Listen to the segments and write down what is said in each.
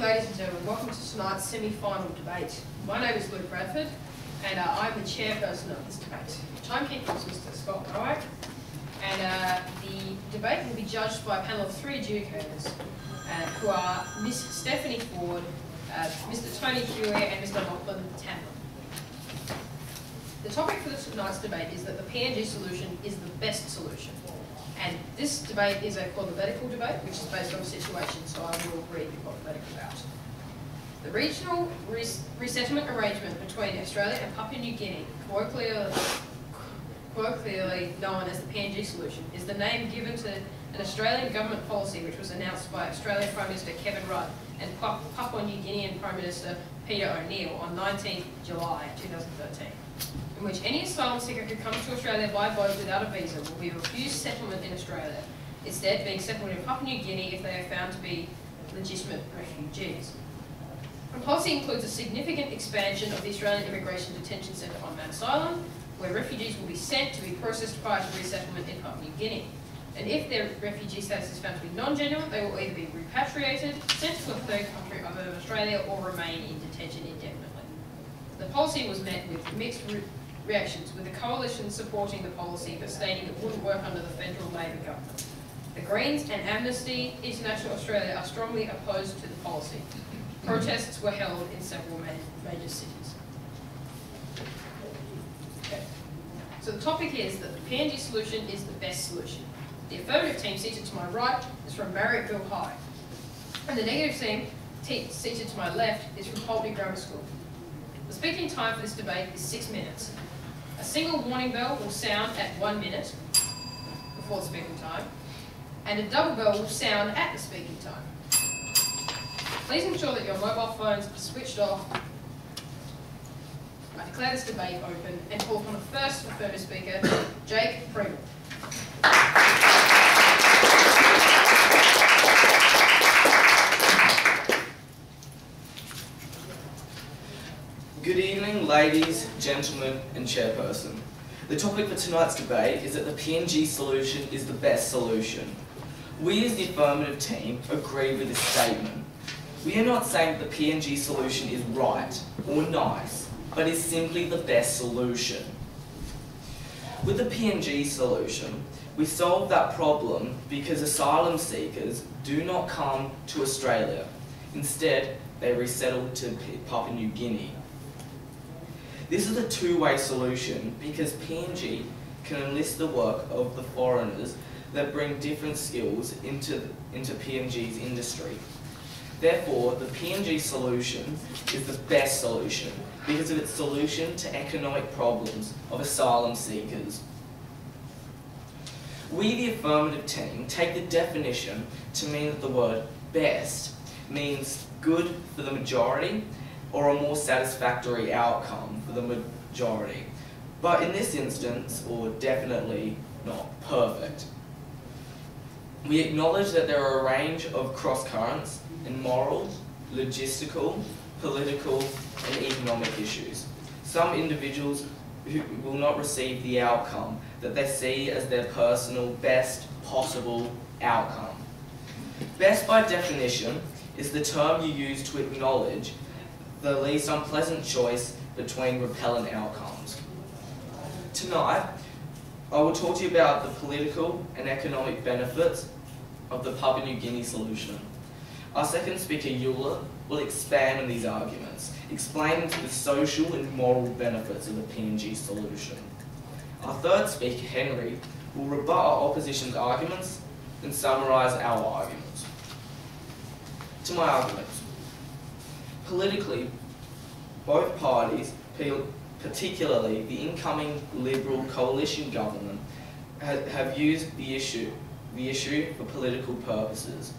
ladies and gentlemen. Welcome to tonight's semi-final debate. My name is Luke Bradford, and I'm the chairperson of this debate. Timekeeper is Mr. Scott Marryatville, and the debate will be judged by a panel of three adjudicators, who are Miss Stephanie Ford, Mr. Tony Huey, and Mr. Lachlan Tamlin. The topic for tonight's debate is that the PNG solution is the best solution. And this debate is a hypothetical debate, which is based on a situation, so I will read the hypothetical out. The regional resettlement arrangement between Australia and Papua New Guinea, colloquially known as the PNG solution, is the name given to an Australian government policy which was announced by Australian Prime Minister Kevin Rudd and Papua New Guinean Prime Minister Peter O'Neill on 19 July 2013. In which any asylum seeker who comes to Australia by boat without a visa will be refused settlement in Australia, instead being settled in Papua New Guinea if they are found to be legitimate refugees. The policy includes a significant expansion of the Australian Immigration Detention Centre on Manus Island, where refugees will be sent to be processed prior to resettlement in Papua New Guinea. And if their refugee status is found to be non-genuine, they will either be repatriated, sent to a third country other than Australia, or remain in detention indefinitely. The policy was met with mixed reactions, with the coalition supporting the policy but stating it wouldn't work under the federal Labor government. The Greens and Amnesty International Australia are strongly opposed to the policy. Protests were held in several major cities. Okay. So the topic is that the PNG solution is the best solution. The affirmative team seated to my right is from Marryatville High, and the negative team seated to my left is from Pulteney Grammar School. The speaking time for this debate is 6 minutes. A single warning bell will sound at 1 minute before the speaking time, and a double bell will sound at the speaking time. Please ensure that your mobile phones are switched off. I declare this debate open and call upon the first affirmative speaker, Jake Pringle. Good evening, ladies, gentlemen, and chairperson. The topic for tonight's debate is that the PNG solution is the best solution. We as the affirmative team agree with this statement. We are not saying that the PNG solution is right or nice, but is simply the best solution. With the PNG solution, we solve that problem because asylum seekers do not come to Australia. Instead, they resettle to Papua New Guinea. This is a two-way solution because PNG can enlist the work of the foreigners that bring different skills into PNG's industry. Therefore, the PNG solution is the best solution because of its solution to economic problems of asylum seekers. We, the affirmative team, take the definition to mean that the word best means good for the majority or a more satisfactory outcome for the majority. But in this instance, or definitely not perfect. We acknowledge that there are a range of cross-currents in moral, logistical, political, and economic issues. Some individuals who will not receive the outcome that they see as their personal best possible outcome. Best by definition is the term you use to acknowledge the least unpleasant choice between repellent outcomes. Tonight, I will talk to you about the political and economic benefits of the Papua New Guinea solution. Our second speaker, Eula, will expand on these arguments, explaining the social and moral benefits of the PNG solution. Our third speaker, Henry, will rebut our opposition's arguments and summarise our arguments. To my arguments. Politically, both parties, particularly the incoming Liberal coalition government, have used the issue for political purposes.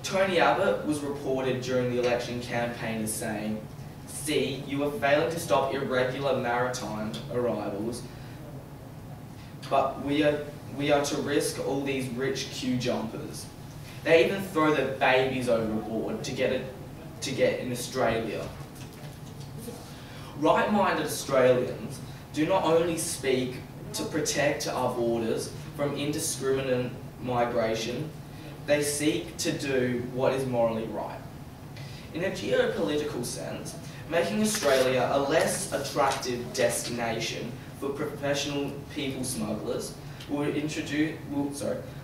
Tony Abbott was reported during the election campaign as saying, "See, you are failing to stop irregular maritime arrivals, but we are to risk all these rich queue jumpers." They even throw their babies overboard to get in Australia. Right-minded Australians do not only speak to protect our borders from indiscriminate migration, they seek to do what is morally right. In a geopolitical sense, making Australia a less attractive destination for professional people smugglers will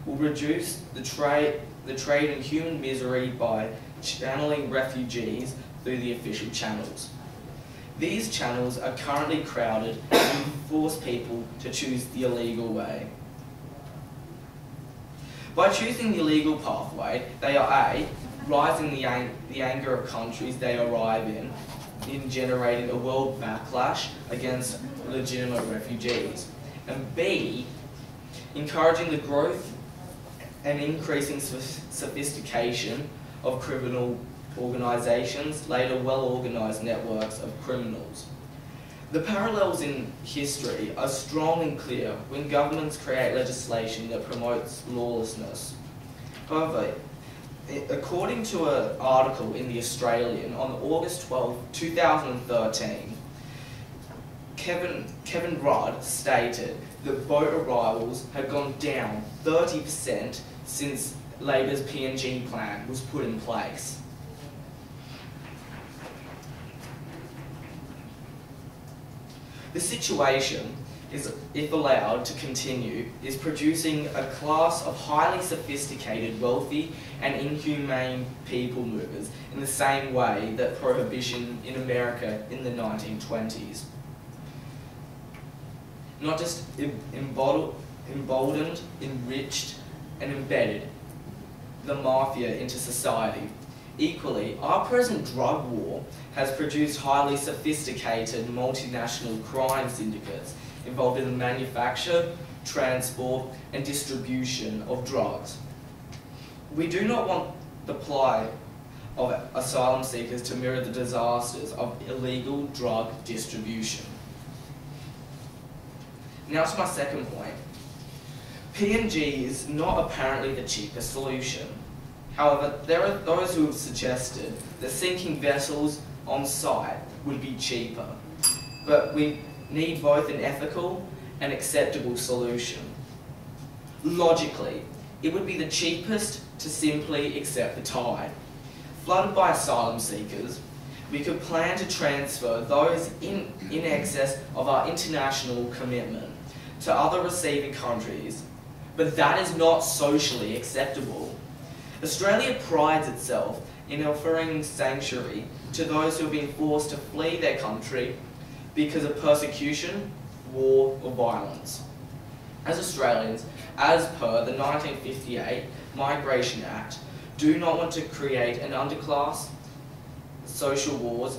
reduce the trade in human misery by channeling refugees through the official channels. These channels are currently crowded and force people to choose the illegal way. By choosing the illegal pathway, they are A, rising the anger of countries they arrive in generating a world backlash against legitimate refugees, and B, encouraging the growth and increasing sophistication of criminal organisations, later well-organised networks of criminals. The parallels in history are strong and clear when governments create legislation that promotes lawlessness. However, according to an article in The Australian on August 12, 2013, Kevin Rudd stated that boat arrivals had gone down 30% since Labor's PNG plan was put in place. The situation is, if allowed to continue, is producing a class of highly sophisticated, wealthy and inhumane people movers in the same way that prohibition in America in the 1920s. Not just emboldened, enriched and embedded the mafia into society. Equally, our present drug war has produced highly sophisticated multinational crime syndicates involved in the manufacture, transport and distribution of drugs. We do not want the plight of asylum seekers to mirror the disasters of illegal drug distribution. Now to my second point. PNG is not apparently the cheapest solution. However, there are those who have suggested that sinking vessels on site would be cheaper, but we need both an ethical and acceptable solution. Logically, it would be the cheapest to simply accept the tide. Flooded by asylum seekers, we could plan to transfer those in excess of our international commitment to other receiving countries, but that is not socially acceptable. Australia prides itself in offering sanctuary to those who have been forced to flee their country because of persecution, war or violence. As Australians, as per the 1958 Migration Act, do not want to create an underclass, social wars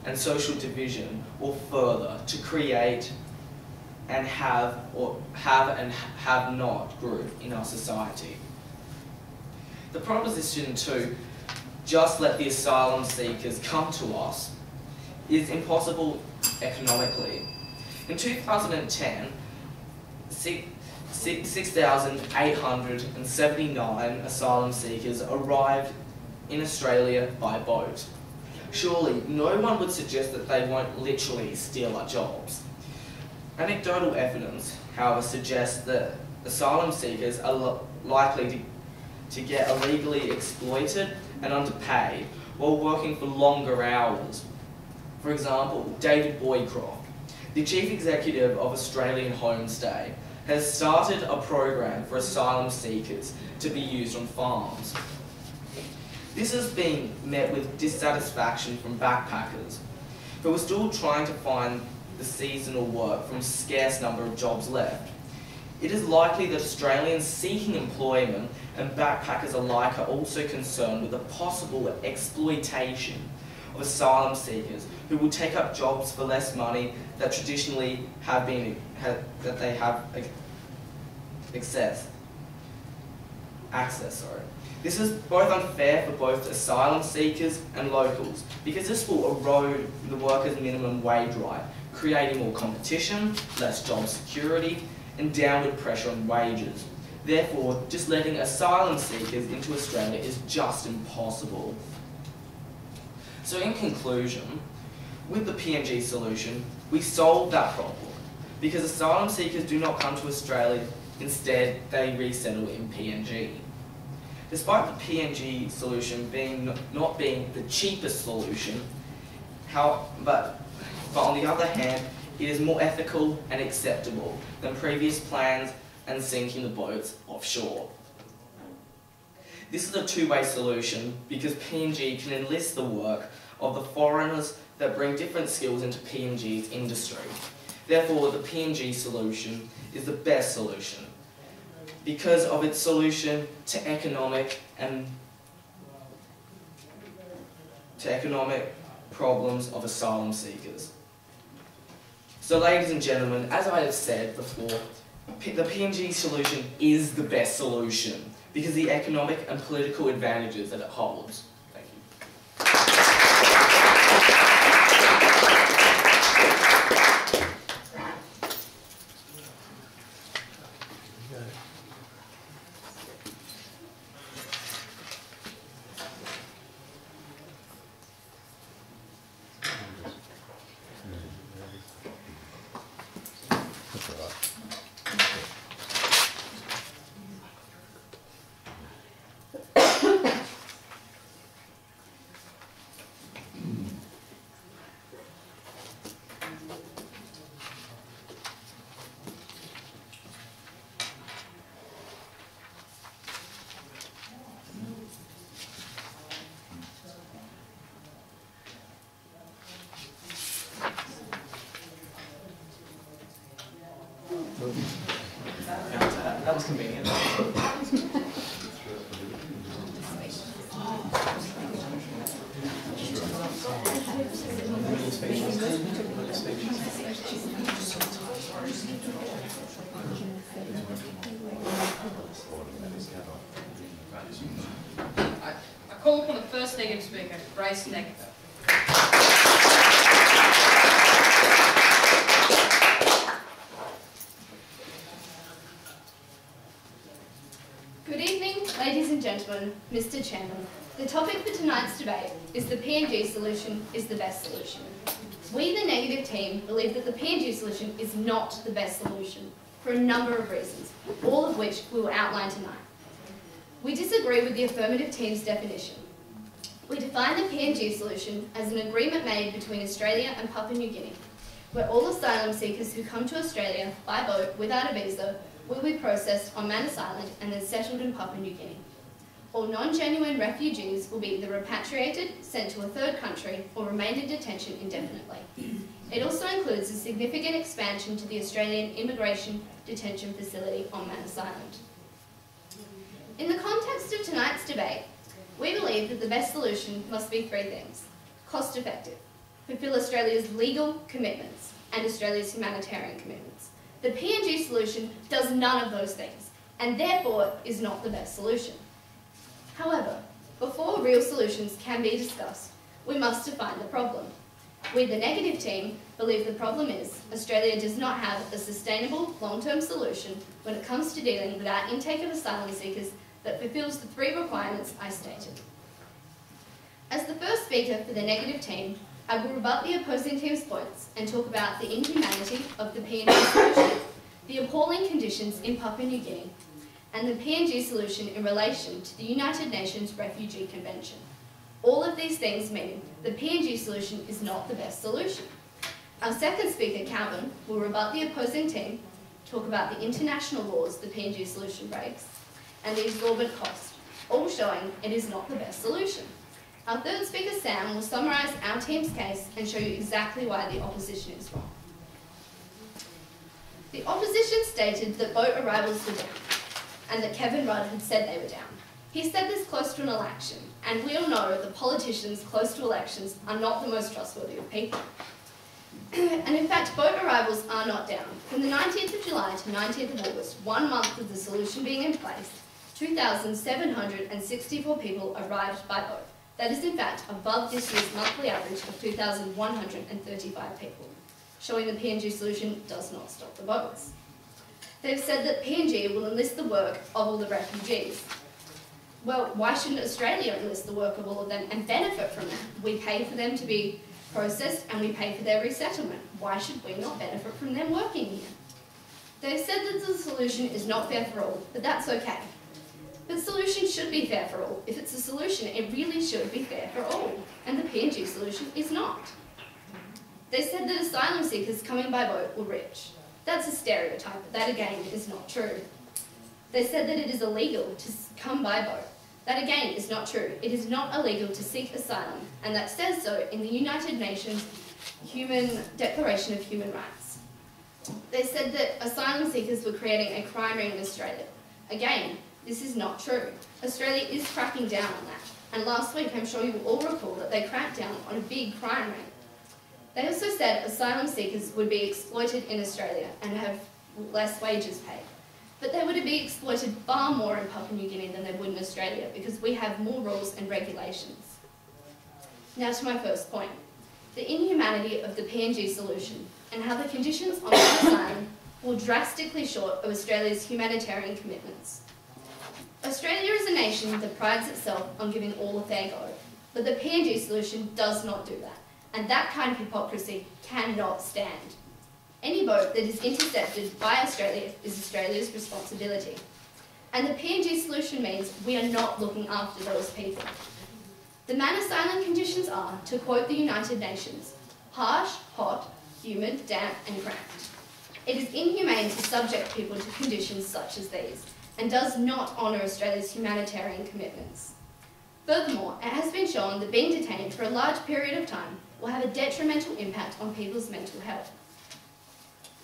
and social division, or further to create and have not group in our society. The proposition to just let the asylum seekers come to us is impossible economically. In 2010, 6,879 asylum seekers arrived in Australia by boat. Surely, no one would suggest that they won't literally steal our jobs. Anecdotal evidence, however, suggests that asylum seekers are likely to get illegally exploited and underpaid while working for longer hours. For example, David Boycroft, the Chief Executive of Australian Homestay, has started a program for asylum seekers to be used on farms. This has been met with dissatisfaction from backpackers, who are still trying to find the seasonal work from a scarce number of jobs left. It is likely that Australians seeking employment and backpackers alike are also concerned with the possible exploitation of asylum seekers who will take up jobs for less money that traditionally have access. This is both unfair for both asylum seekers and locals, because this will erode the workers' minimum wage right, creating more competition, less job security, and downward pressure on wages. Therefore, just letting asylum seekers into Australia is just impossible. So in conclusion, with the PNG solution, we solved that problem, because asylum seekers do not come to Australia, instead they resettle in PNG. Despite the PNG solution not being the cheapest solution, but on the other hand, it is more ethical and acceptable than previous plans and sinking the boats offshore. This is a two-way solution because PNG can enlist the work of the foreigners that bring different skills into PNG's industry. Therefore, the PNG solution is the best solution because of its solution to economic problems of asylum seekers. So, ladies and gentlemen, as I have said before, the PNG solution is the best solution because of the economic and political advantages that it holds. Thank you. That was convenient. I call upon the first negative speaker, Grace Negative. Good evening, ladies and gentlemen, Mr. Chairman. The topic for tonight's debate is the PNG solution is the best solution. We, the negative team, believe that the PNG solution is not the best solution for a number of reasons, all of which we will outline tonight. We disagree with the affirmative team's definition. We define the PNG solution as an agreement made between Australia and Papua New Guinea, where all asylum seekers who come to Australia by boat without a visa will be processed on Manus Island and then settled in Papua New Guinea. All non-genuine refugees will be either repatriated, sent to a third country, or remain in detention indefinitely. It also includes a significant expansion to the Australian Immigration Detention Facility on Manus Island. In the context of tonight's debate, we believe that the best solution must be three things: cost-effective, fulfil Australia's legal commitments and Australia's humanitarian commitments. The PNG solution does none of those things, and therefore is not the best solution. However, before real solutions can be discussed, we must define the problem. We, the negative team, believe the problem is Australia does not have a sustainable long-term solution when it comes to dealing with our intake of asylum seekers that fulfills the three requirements I stated. As the first speaker for the negative team, I will rebut the opposing team's points and talk about the inhumanity of the PNG solution, the appalling conditions in Papua New Guinea, and the PNG solution in relation to the United Nations Refugee Convention. All of these things mean the PNG solution is not the best solution. Our second speaker, Calvin, will rebut the opposing team, talk about the international laws the PNG solution breaks, and the exorbitant cost, all showing it is not the best solution. Our third speaker, Sam, will summarise our team's case and show you exactly why the opposition is wrong. The opposition stated that boat arrivals were down, and that Kevin Rudd had said they were down. He said this close to an election, and we all know that politicians close to elections are not the most trustworthy of people. And in fact, boat arrivals are not down. From the 19th of July to 19th of August, 1 month of the solution being in place, 2,764 people arrived by boat. That is in fact above this year's monthly average of 2,135 people, showing the PNG solution does not stop the boats. They've said that PNG will enlist the work of all the refugees. Well, why shouldn't Australia enlist the work of all of them and benefit from that? We pay for them to be processed and we pay for their resettlement. Why should we not benefit from them working here? They've said that the solution is not fair for all, but that's okay. But solutions should be fair for all. If it's a solution, it really should be fair for all. And the PNG solution is not. They said that asylum seekers coming by boat were rich. That's a stereotype, but that again is not true. They said that it is illegal to come by boat. That again is not true. It is not illegal to seek asylum, and that says so in the United Nations Declaration of Human Rights. They said that asylum seekers were creating a crime ring in Australia. Again, this is not true. Australia is cracking down on that, and last week I'm sure you will all recall that they cracked down on a big crime ring. They also said asylum seekers would be exploited in Australia and have less wages paid. But they would be exploited far more in Papua New Guinea than they would in Australia because we have more rules and regulations. Now to my first point, the inhumanity of the PNG solution and how the conditions on asylum fall drastically short of Australia's humanitarian commitments. Australia is a nation that prides itself on giving all a fair go, but the PNG solution does not do that, and that kind of hypocrisy cannot stand. Any boat that is intercepted by Australia is Australia's responsibility. And the PNG solution means we are not looking after those people. The man asylum conditions are, to quote the United Nations, harsh, hot, humid, damp and cramped. It is inhumane to subject people to conditions such as these, and does not honour Australia's humanitarian commitments. Furthermore, it has been shown that being detained for a large period of time will have a detrimental impact on people's mental health.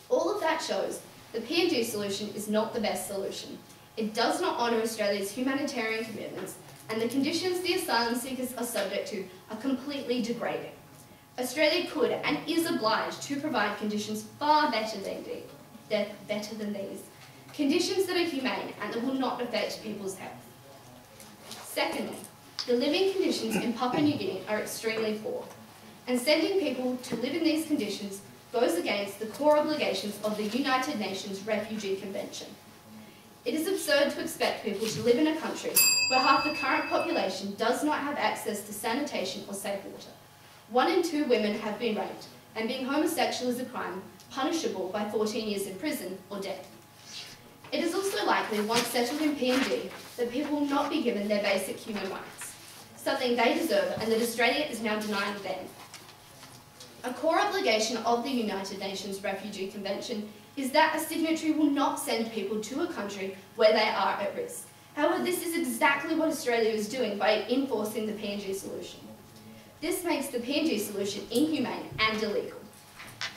All of that shows the PNG solution is not the best solution. It does not honour Australia's humanitarian commitments, and the conditions the asylum seekers are subject to are completely degrading. Australia could and is obliged to provide conditions far better than these. Conditions that are humane and that will not affect people's health. Secondly, the living conditions in Papua New Guinea are extremely poor, and sending people to live in these conditions goes against the core obligations of the United Nations Refugee Convention. It is absurd to expect people to live in a country where half the current population does not have access to sanitation or safe water. 1 in 2 women have been raped, and being homosexual is a crime punishable by 14 years in prison or death. It is also likely, once settled in PNG, that people will not be given their basic human rights, something they deserve and that Australia is now denying them. A core obligation of the United Nations Refugee Convention is that a signatory will not send people to a country where they are at risk. However, this is exactly what Australia is doing by enforcing the PNG solution. This makes the PNG solution inhumane and illegal.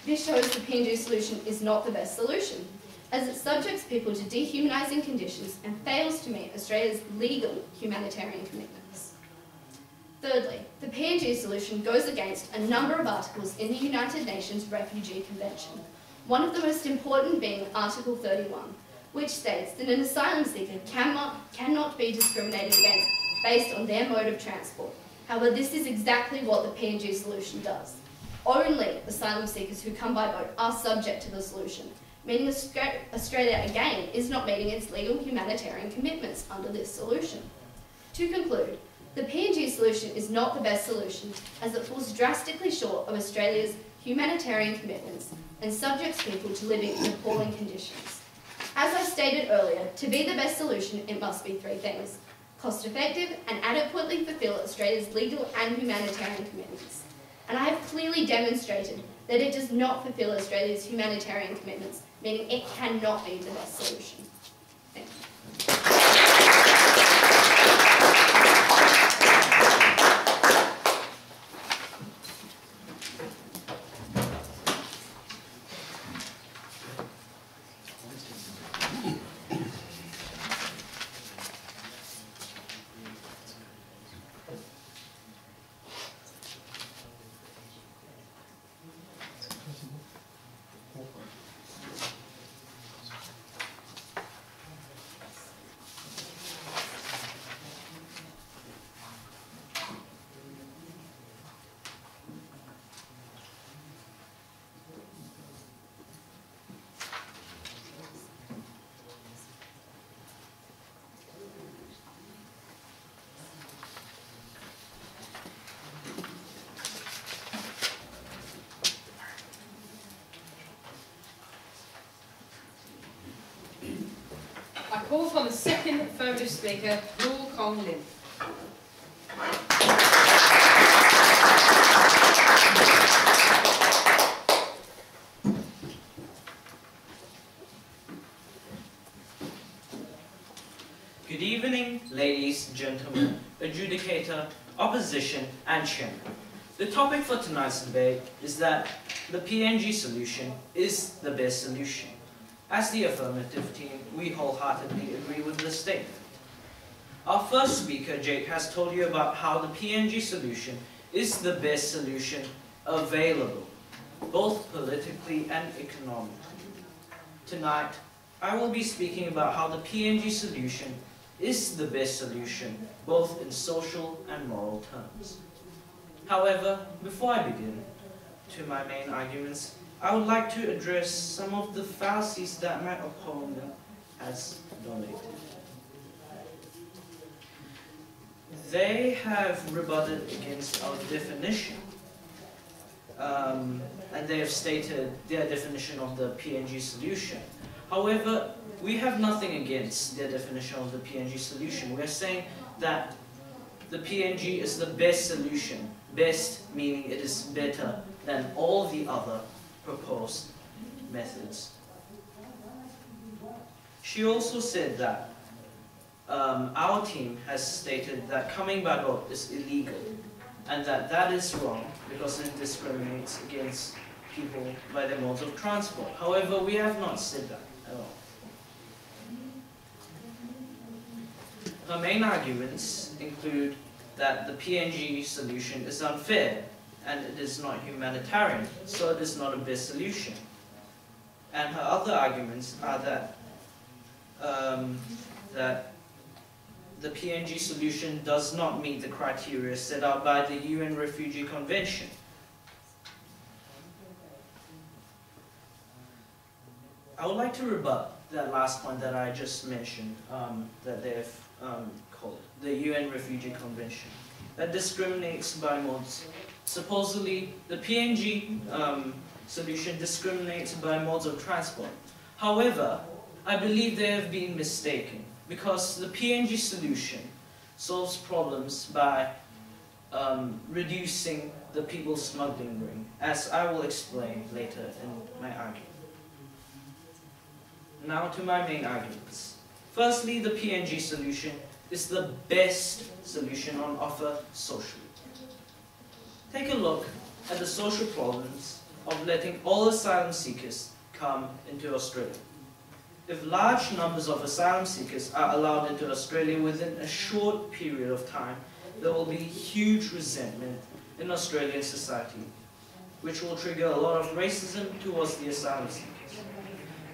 This shows the PNG solution is not the best solution, as it subjects people to dehumanising conditions and fails to meet Australia's legal humanitarian commitments. Thirdly, the PNG solution goes against a number of articles in the United Nations Refugee Convention, one of the most important being Article 31, which states that an asylum seeker cannot be discriminated against based on their mode of transport. However, this is exactly what the PNG solution does. Only asylum seekers who come by boat are subject to the solution, meaning Australia again is not meeting its legal humanitarian commitments under this solution. To conclude, the PNG solution is not the best solution, as it falls drastically short of Australia's humanitarian commitments and subjects people to living in appalling conditions. As I stated earlier, to be the best solution, it must be 3 things: cost-effective and adequately fulfil Australia's legal and humanitarian commitments. And I have clearly demonstrated that it does not fulfil Australia's humanitarian commitments, meaning it cannot be the best solution. Thank you. call upon the second affirmative speaker, Rule Kong Lim. Good evening, ladies, gentlemen, adjudicator, opposition, and chairman. The topic for tonight's debate is that the PNG solution is the best solution. As the affirmative team, we wholeheartedly agree with this statement. Our first speaker, Jake, has told you about how the PNG solution is the best solution available, both politically and economically. Tonight, I will be speaking about how the PNG solution is the best solution, both in social and moral terms. However, before I begin to my main arguments, I would like to address some of the fallacies that my opponent has donated. They have rebutted against our definition, and they have stated their definition of the PNG solution. However, we have nothing against their definition of the PNG solution. We are saying that the PNG is the best solution. Best meaning it is better than all the other proposed methods. She also said that our team has stated that coming by boat is illegal, and that is wrong because it discriminates against people by their modes of transport. However, we have not said that at all. Her main arguments include that the PNG solution is unfair and it is not humanitarian, so it is not a best solution. And her other arguments are that that the PNG solution does not meet the criteria set out by the UN Refugee Convention. I would like to rebut that last point that I just mentioned, that they've called the UN Refugee Convention, that discriminates by modes. Supposedly, the PNG solution discriminates by modes of transport. However, I believe they have been mistaken, because the PNG solution solves problems by reducing the people smuggling ring, as I will explain later in my argument. Now to my main arguments. Firstly, the PNG solution is the best solution on offer socially. Take a look at the social problems of letting all asylum seekers come into Australia. If large numbers of asylum seekers are allowed into Australia within a short period of time, there will be huge resentment in Australian society, which will trigger a lot of racism towards the asylum seekers.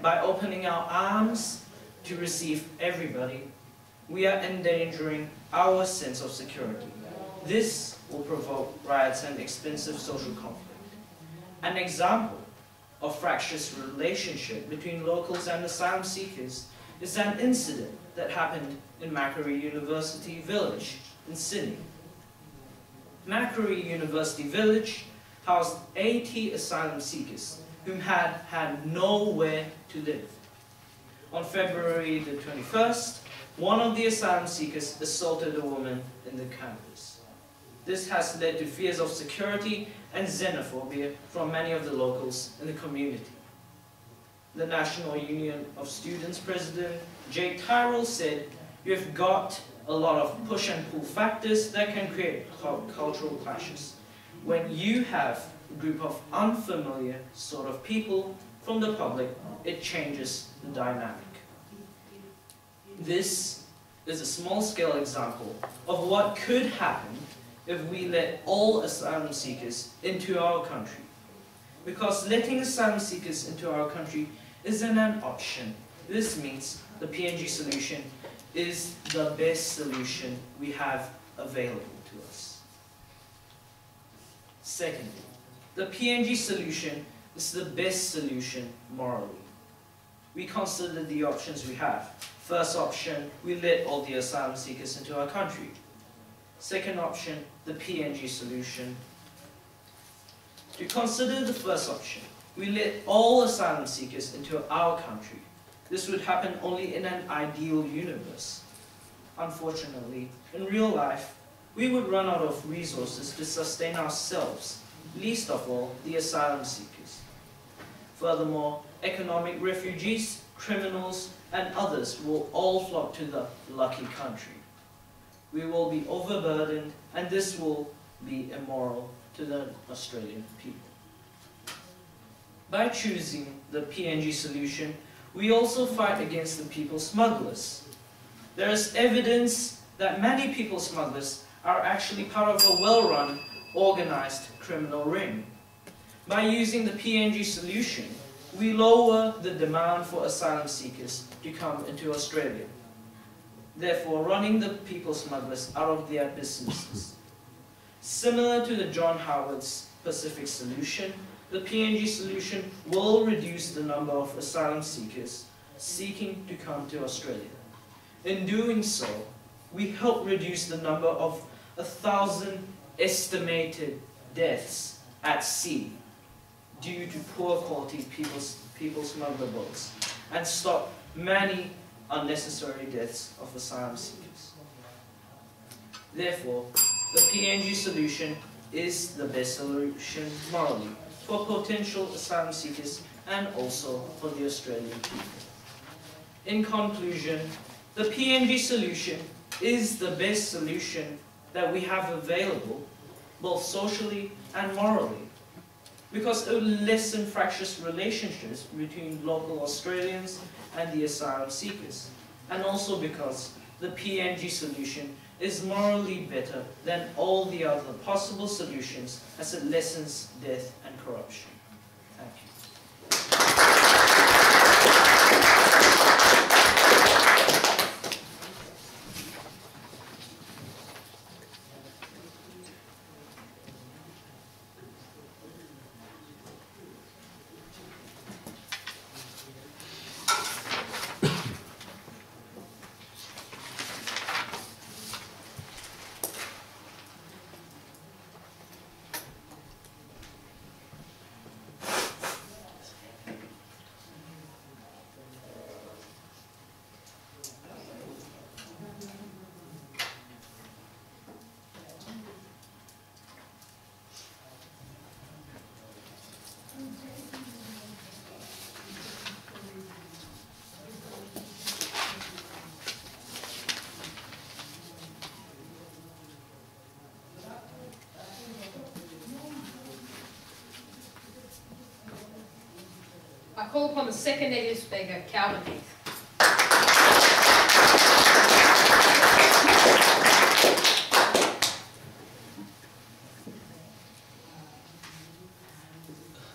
By opening our arms to receive everybody, we are endangering our sense of security. This will provoke riots and expensive social conflict. An example of fractious relationship between locals and asylum seekers is an incident that happened in Macquarie University Village in Sydney. Macquarie University Village housed 80 asylum seekers whom had nowhere to live. On February the 21st, one of the asylum seekers assaulted a woman in the campus. This has led to fears of security and xenophobia from many of the locals in the community. The National Union of Students President Jake Tyrrell said, "You have got a lot of push and pull factors that can create cultural clashes. When you have a group of unfamiliar sort of people from the public, it changes the dynamic." This is a small-scale example of what could happen if we let all asylum seekers into our country. Because letting asylum seekers into our country isn't an option. This means the PNG solution is the best solution we have available to us. Secondly, the PNG solution is the best solution morally. We consider the options we have. First option, we let all the asylum seekers into our country. Second option, the PNG solution. To consider the first option, we let all asylum seekers into our country. This would happen only in an ideal universe. Unfortunately, in real life, we would run out of resources to sustain ourselves, least of all the asylum seekers. Furthermore, economic refugees, criminals, and others will all flock to the lucky country. We will be overburdened, and this will be immoral to the Australian people. By choosing the PNG solution, we also fight against the people smugglers. There is evidence that many people smugglers are actually part of a well-run, organized criminal ring. By using the PNG solution, we lower the demand for asylum seekers to come into Australia, therefore running the people smugglers out of their businesses. Similar to the John Howard's Pacific solution, the PNG solution will reduce the number of asylum seekers seeking to come to Australia. In doing so, we help reduce the number of 1,000 estimated deaths at sea due to poor quality people smuggler boats, and stop many unnecessary deaths of asylum seekers. Therefore, the PNG solution is the best solution morally for potential asylum seekers and also for the Australian people. In conclusion, the PNG solution is the best solution that we have available, both socially and morally, because it will lessen fractious relationships between local Australians and the asylum seekers, and also because the PNG solution is morally better than all the other possible solutions, as it lessens death and corruption. Thank you. I call upon the second negative speaker, Calvin Heath.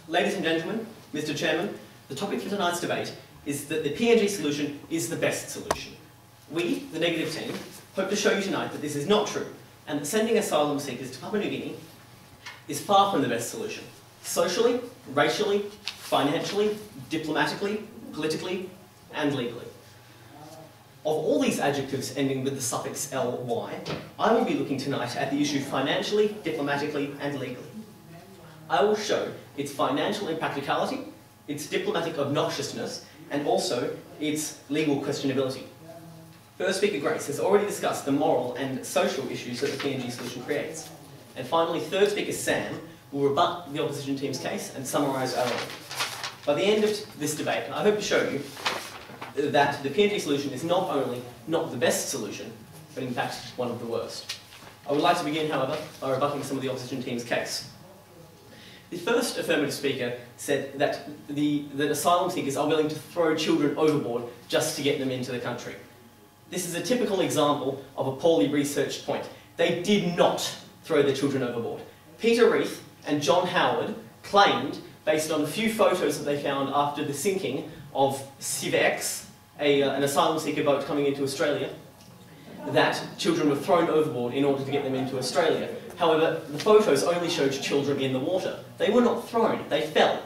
Ladies and gentlemen, Mr. Chairman, the topic for tonight's debate is that the PNG solution is the best solution. We, the negative team, hope to show you tonight that this is not true, and that sending asylum seekers to Papua New Guinea is far from the best solution. Socially, racially, financially, diplomatically, politically, and legally. Of all these adjectives ending with the suffix ly, I will be looking tonight at the issue financially, diplomatically, and legally. I will show its financial impracticality, its diplomatic obnoxiousness, and also its legal questionability. First speaker Grace has already discussed the moral and social issues that the PNG solution creates. And finally, third speaker Sam will rebut the opposition team's case and summarise our own. By the end of this debate, I hope to show you that the PNG solution is not only not the best solution, but in fact one of the worst. I would like to begin, however, by rebutting some of the opposition team's case. The first affirmative speaker said that asylum seekers are willing to throw children overboard just to get them into the country. This is a typical example of a poorly researched point. They did not throw their children overboard. Peter Reith and John Howard claimed, based on a few photos that they found after the sinking of Civex, an asylum seeker boat coming into Australia, that children were thrown overboard in order to get them into Australia. However, the photos only showed children in the water. They were not thrown, they fell.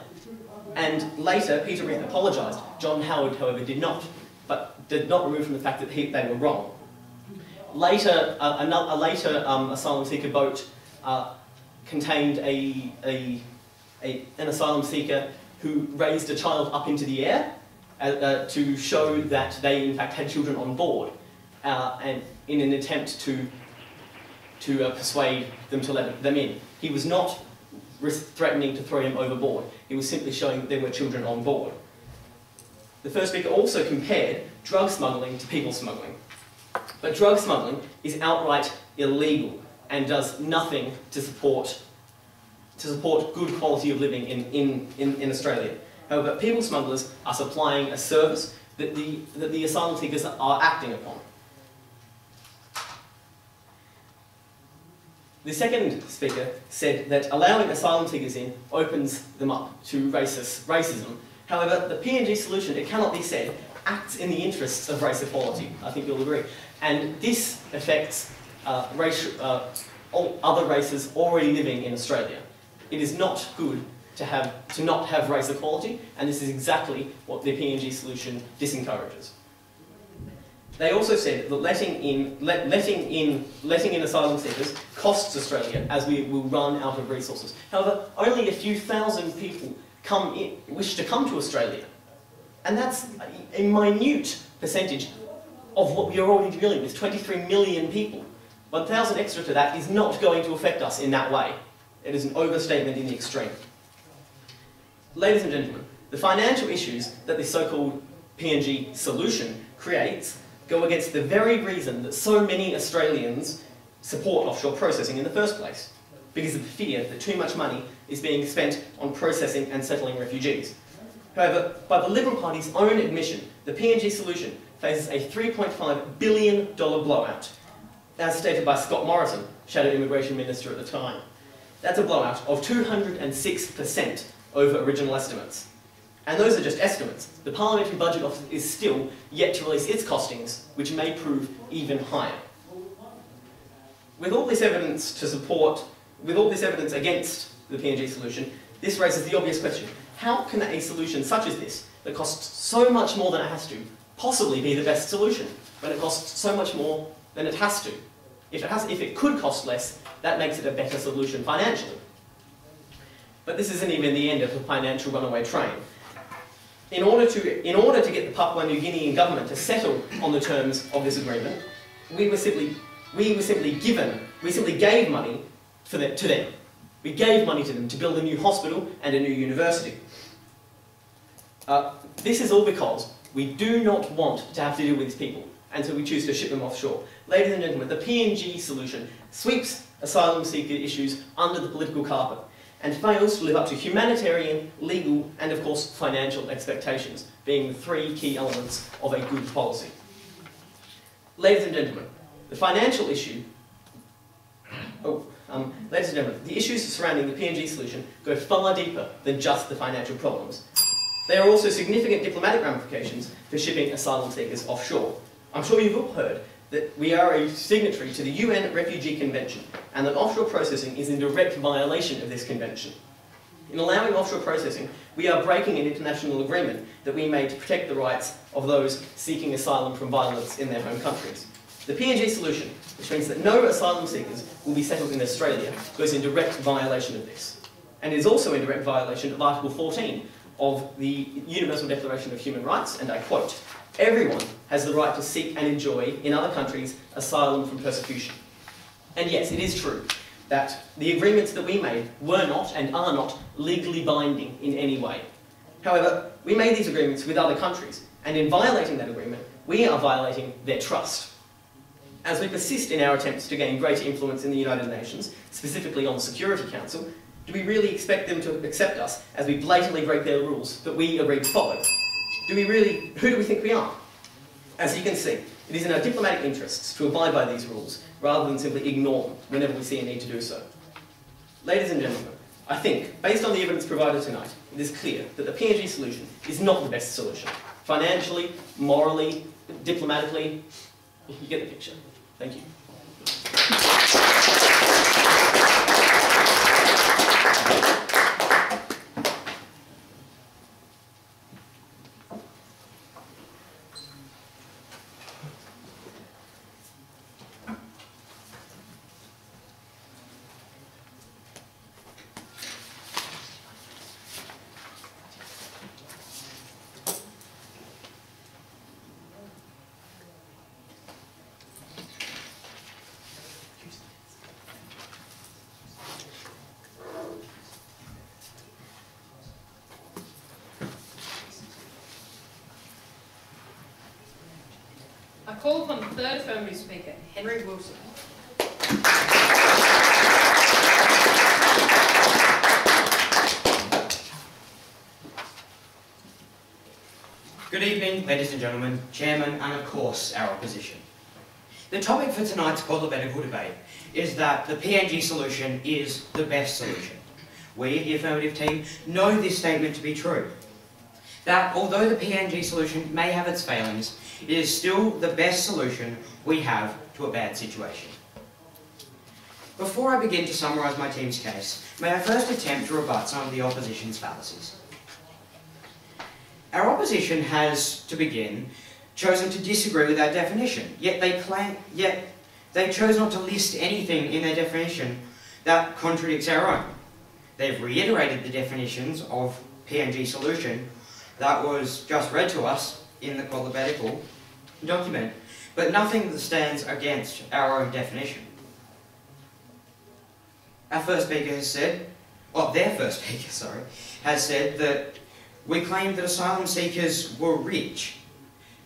And later, Peter Reith apologised. John Howard, however, did not, but did not remove from the fact that they were wrong. Later, a later asylum seeker boat contained an asylum seeker who raised a child up into the air, to show that they in fact had children on board, and in an attempt to persuade them to let them in. He was not threatening to throw him overboard. He was simply showing that there were children on board. The first speaker also compared drug smuggling to people smuggling. But drug smuggling is outright illegal and does nothing to support good quality of living in Australia. However, people smugglers are supplying a service that the asylum seekers are acting upon. The second speaker said that allowing asylum seekers in opens them up to racism. However, the PNG solution, it cannot be said, acts in the interests of race equality. I think you'll agree. And this affects all other races already living in Australia. It is not good to not have race equality, and this is exactly what the PNG solution disencourages. They also said that letting in asylum seekers costs Australia, as we will run out of resources. However, only a few thousand people wish to come to Australia, and that's a minute percentage of what we are already dealing with, 23 million people. 1,000 extra to that is not going to affect us in that way. It is an overstatement in the extreme. Ladies and gentlemen, the financial issues that the so-called PNG solution creates go against the very reason that so many Australians support offshore processing in the first place, because of the fear that too much money is being spent on processing and settling refugees. However, by the Liberal Party's own admission, the PNG solution faces a $3.5 billion blowout, as stated by Scott Morrison, Shadow Immigration Minister at the time. That's a blowout of 206% over original estimates. And those are just estimates. The Parliamentary Budget Office is still yet to release its costings, which may prove even higher. With all this evidence against the PNG solution, this raises the obvious question: how can a solution such as this, that costs so much more than it has to, possibly be the best solution, when it costs so much more than it has to? If it could cost less, that makes it a better solution financially. But this isn't even the end of the financial runaway train. In order to get the Papua New Guinean government to settle on the terms of this agreement, we simply gave money to them. We gave money to them to build a new hospital and a new university. This is all because we do not want to have to deal with these people, and so we choose to ship them offshore. Ladies and gentlemen, the PNG solution sweeps asylum seeker issues under the political carpet and fails to live up to humanitarian, legal, and of course financial expectations, being the three key elements of a good policy. Ladies and gentlemen, the financial issue, ladies and gentlemen, the issues surrounding the PNG solution go far deeper than just the financial problems. There are also significant diplomatic ramifications for shipping asylum seekers offshore. I'm sure you've all heard that we are a signatory to the UN Refugee Convention, and that offshore processing is in direct violation of this convention. In allowing offshore processing, we are breaking an international agreement that we made to protect the rights of those seeking asylum from violence in their home countries. The PNG solution, which means that no asylum seekers will be settled in Australia, goes in direct violation of this. And it is also in direct violation of Article 14 of the Universal Declaration of Human Rights, and I quote, "Everyone has the right to seek and enjoy in other countries asylum from persecution." And yes, it is true that the agreements that we made were not and are not legally binding in any way. However, we made these agreements with other countries, and in violating that agreement, we are violating their trust. As we persist in our attempts to gain greater influence in the United Nations, specifically on the Security Council, do we really expect them to accept us as we blatantly break their rules that we agreed to follow? Who do we think we are? As you can see, it is in our diplomatic interests to abide by these rules, rather than simply ignore them whenever we see a need to do so. Ladies and gentlemen, I think, based on the evidence provided tonight, it is clear that the PNG solution is not the best solution. Financially, morally, diplomatically, you get the picture. Thank you. call upon the third affirmative speaker, Henry Wilson. Good evening, ladies and gentlemen, Chairman, and of course, our opposition. The topic for tonight's political debate is that the PNG solution is the best solution. We, the affirmative team, know this statement to be true. That although the PNG solution may have its failings, it is still the best solution we have to a bad situation. Before I begin to summarise my team's case, may I first attempt to rebut some of the opposition's fallacies. Our opposition has, to begin, chosen to disagree with our definition, yet they chose not to list anything in their definition that contradicts our own. They've reiterated the definitions of PNG solution that was just read to us in the alphabetical document, but nothing that stands against our own definition. Our first speaker has said, has said that we claimed that asylum seekers were rich.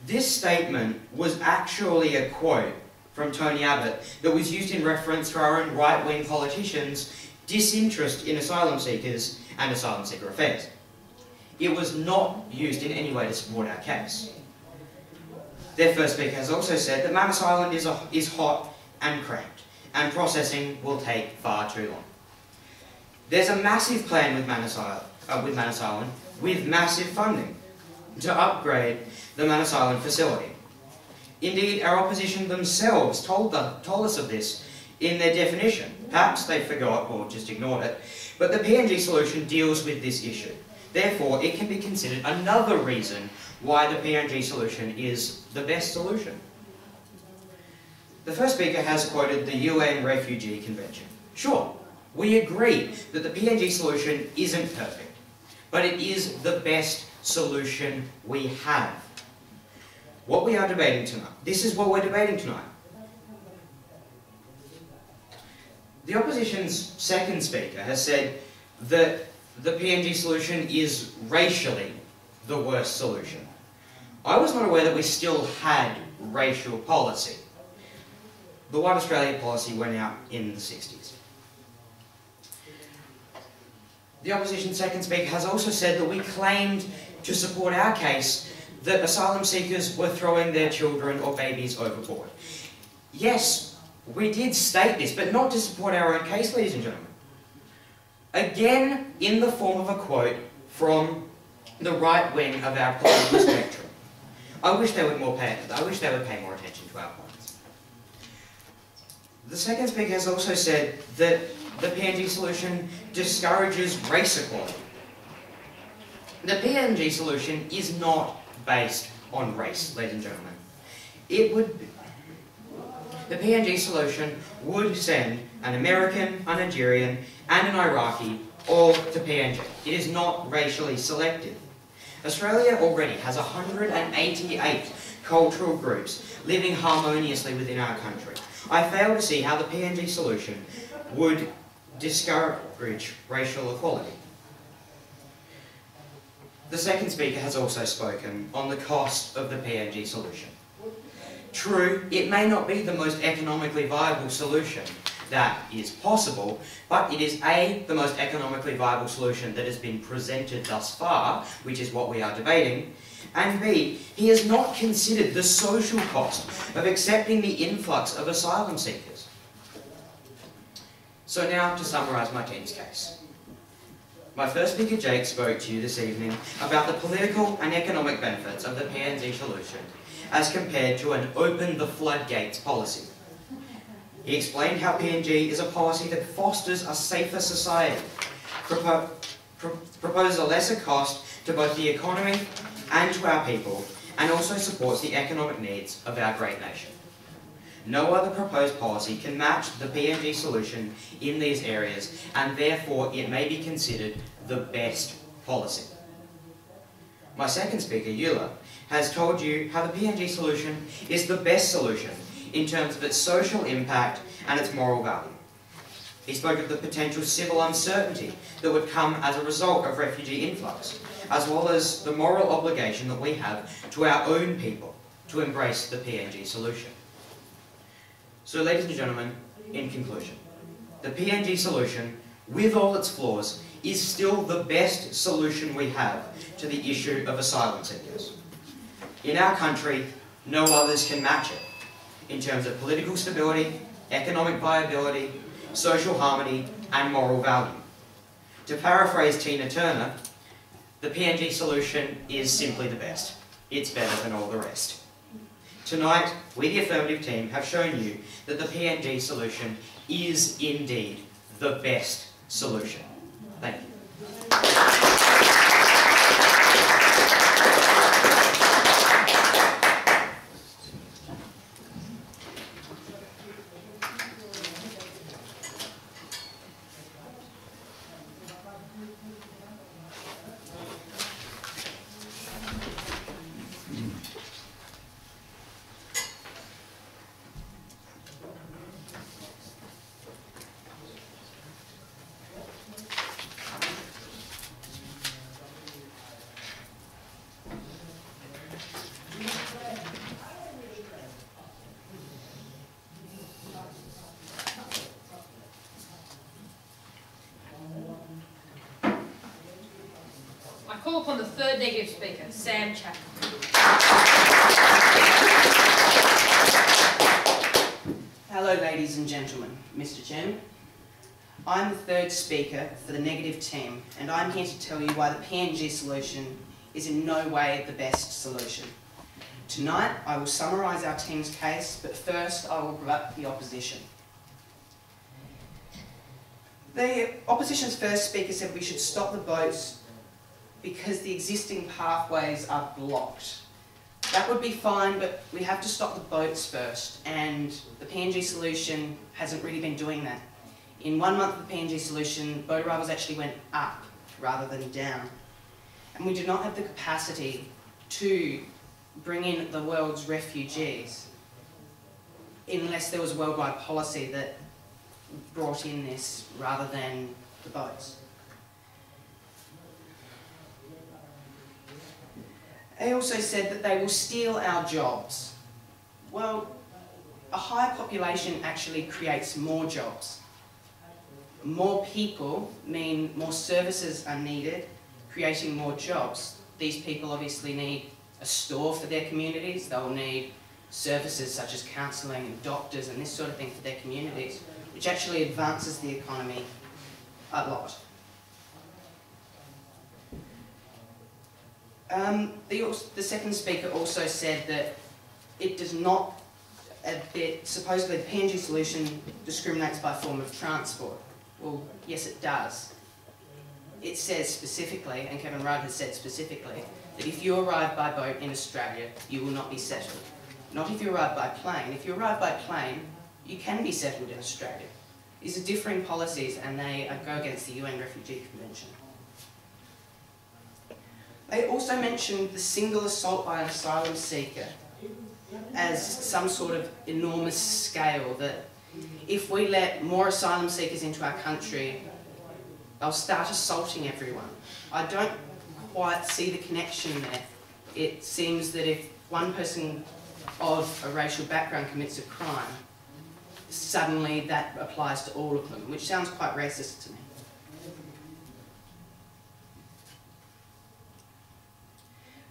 This statement was actually a quote from Tony Abbott that was used in reference to our own right-wing politicians' disinterest in asylum seekers and asylum seeker affairs. It was not used in any way to support our case. Their first speaker has also said that Manus Island is hot and cramped, and processing will take far too long. There's a massive plan with Manus Island, with massive funding to upgrade the Manus Island facility. Indeed, our opposition themselves told us of this in their definition. Perhaps they forgot or just ignored it, but the PNG solution deals with this issue. Therefore, it can be considered another reason why the PNG solution is the best solution. The first speaker has quoted the UN Refugee Convention. Sure, we agree that the PNG solution isn't perfect, but it is the best solution we have. What we are debating tonight, this is what we're debating tonight. The opposition's second speaker has said that the PNG solution is racially the worst solution. I was not aware that we still had racial policy. The White Australia policy went out in the 60s. The opposition's second speaker has also said that we claimed to support our case that asylum seekers were throwing their children or babies overboard. Yes, we did state this, but not to support our own case, ladies and gentlemen. Again, in the form of a quote from the right wing of our political spectrum. I wish they would pay more attention to our points. The second speaker has also said that the PNG solution discourages race equality. The PNG solution is not based on race, ladies and gentlemen. The PNG solution would send an American, a Nigerian, and an Iraqi all to PNG. It is not racially selective. Australia already has 188 cultural groups living harmoniously within our country. I fail to see how the PNG solution would discourage racial equality. The second speaker has also spoken on the cost of the PNG solution. True, it may not be the most economically viable solution that is possible, but it is A, the most economically viable solution that has been presented thus far, which is what we are debating, and B, he has not considered the social cost of accepting the influx of asylum seekers. So now to summarise my team's case. My first speaker, Jake, spoke to you this evening about the political and economic benefits of the PNG solution as compared to an open the floodgates policy. He explained how PNG is a policy that fosters a safer society, proposes a lesser cost to both the economy and to our people, and also supports the economic needs of our great nation. No other proposed policy can match the PNG solution in these areas, and therefore it may be considered the best policy. My second speaker, Eula, has told you how the PNG solution is the best solution in terms of its social impact and its moral value. He spoke of the potential civil uncertainty that would come as a result of refugee influx, as well as the moral obligation that we have to our own people, to embrace the PNG solution. So ladies and gentlemen, in conclusion, the PNG solution, with all its flaws, is still the best solution we have to the issue of asylum seekers. In our country, no others can match it in terms of political stability, economic viability, social harmony, and moral value. To paraphrase Tina Turner, the PNG solution is simply the best. It's better than all the rest. Tonight, we the affirmative team have shown you that the PNG solution is indeed the best solution. Thank you. I call upon the third negative speaker, Sam Chapman. Hello ladies and gentlemen, Mr. Chairman. I'm the third speaker for the negative team, and I'm here to tell you why the PNG solution is in no way the best solution. Tonight I will summarise our team's case, but first I will rebut the opposition. The opposition's first speaker said we should stop the boats because the existing pathways are blocked. That would be fine, but we have to stop the boats first, and the PNG solution hasn't really been doing that. In 1 month of the PNG solution, boat arrivals actually went up rather than down. And we do not have the capacity to bring in the world's refugees unless there was a worldwide policy that brought in this rather than the boats. They also said that they will steal our jobs. Well, a higher population actually creates more jobs. More people mean more services are needed, creating more jobs. These people obviously need a store for their communities. They'll need services such as counselling and doctors and this sort of thing for their communities, which actually advances the economy a lot. The second speaker also said that it does not, supposedly the PNG solution discriminates by form of transport. Well, yes it does. It says specifically, and Kevin Rudd has said specifically, that if you arrive by boat in Australia, you will not be settled. Not if you arrive by plane. If you arrive by plane, you can be settled in Australia. These are differing policies and they go against the UN Refugee Convention. They also mentioned the single assault by an asylum seeker as some sort of enormous scale, that if we let more asylum seekers into our country, they'll start assaulting everyone. I don't quite see the connection there. It seems that if one person of a racial background commits a crime, suddenly that applies to all of them, which sounds quite racist to me.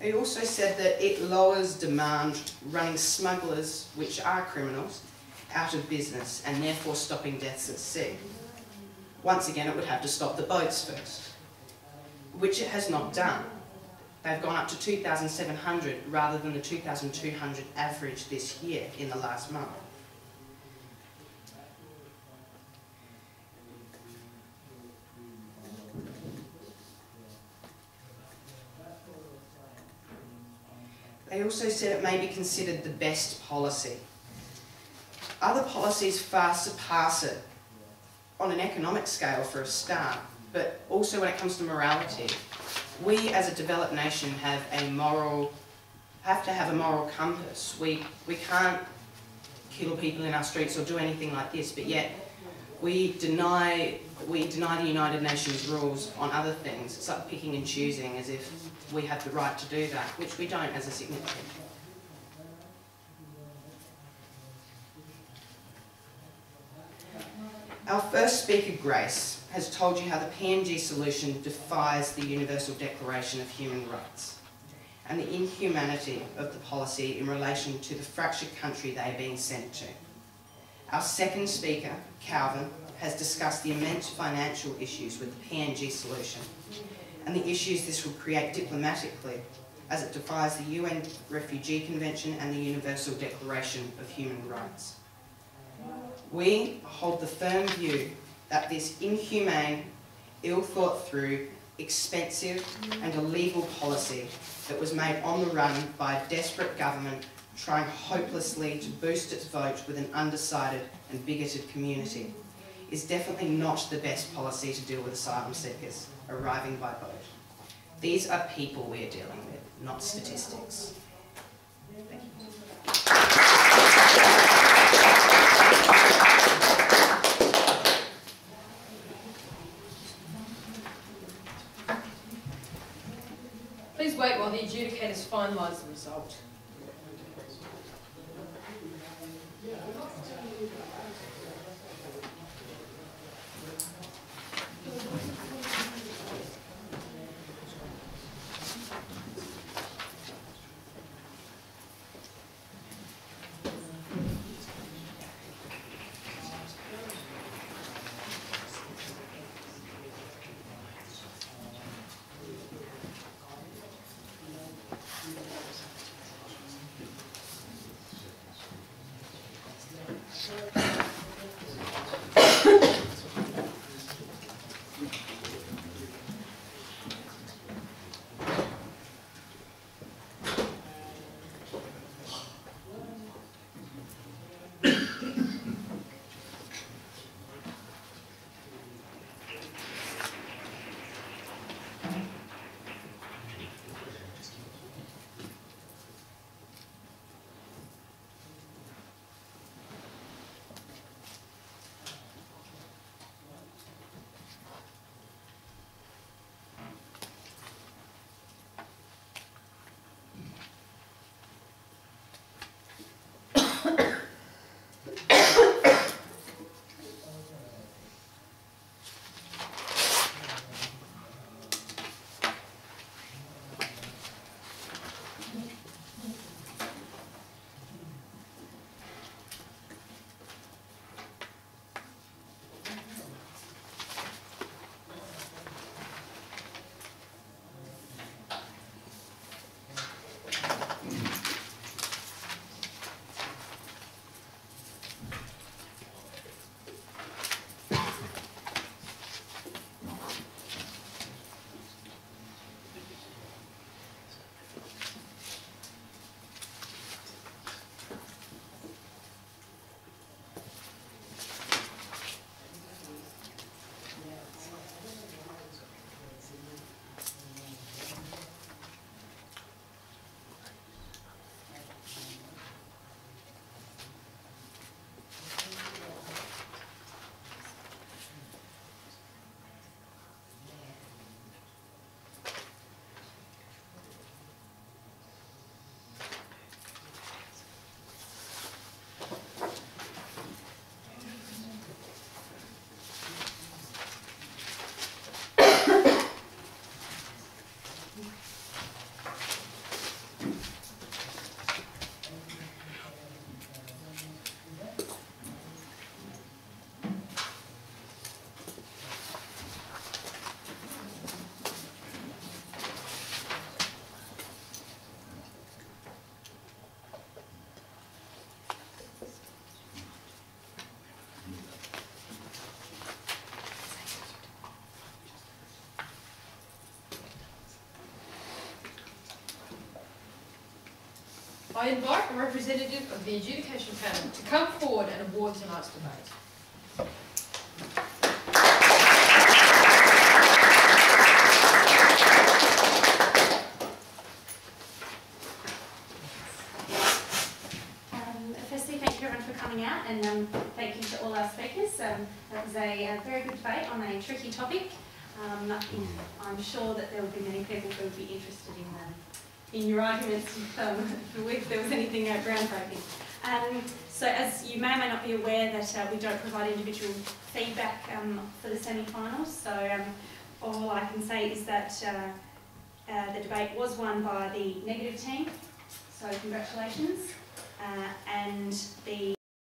They also said that it lowers demand, running smugglers, which are criminals, out of business and therefore stopping deaths at sea. Once again, it would have to stop the boats first, which it has not done. They've gone up to 2,700 rather than the 2,200 average this year in the last month. They also said it may be considered the best policy. Other policies far surpass it on an economic scale for a start, but also when it comes to morality. We as a developed nation have to have a moral compass. We can't kill people in our streets or do anything like this, but yet we deny the United Nations rules on other things. It's like picking and choosing as if we have the right to do that, which we don't as a signatory. Our first speaker, Grace, has told you how the PNG solution defies the Universal Declaration of Human Rights and the inhumanity of the policy in relation to the fractured country they are being sent to. Our second speaker, Calvin, has discussed the immense financial issues with the PNG solution and the issues this will create diplomatically as it defies the UN Refugee Convention and the Universal Declaration of Human Rights. We hold the firm view that this inhumane, ill-thought-through, expensive and illegal policy that was made on the run by a desperate government trying hopelessly to boost its vote with an undecided and bigoted community is definitely not the best policy to deal with asylum seekers arriving by boat. These are people we are dealing with, not statistics. Thank you. Please wait while the adjudicators finalise the result. I invite a representative of the adjudication panel to come forward and award tonight's debate. Firstly, thank you everyone for coming out, and thank you to all our speakers. That was a very good debate on a tricky topic. I'm sure that there will be many people who would be interested in your arguments if there was anything groundbreaking. So as you may or may not be aware that we don't provide individual feedback for the semi-finals, so all I can say is that the debate was won by the negative team, so congratulations, and the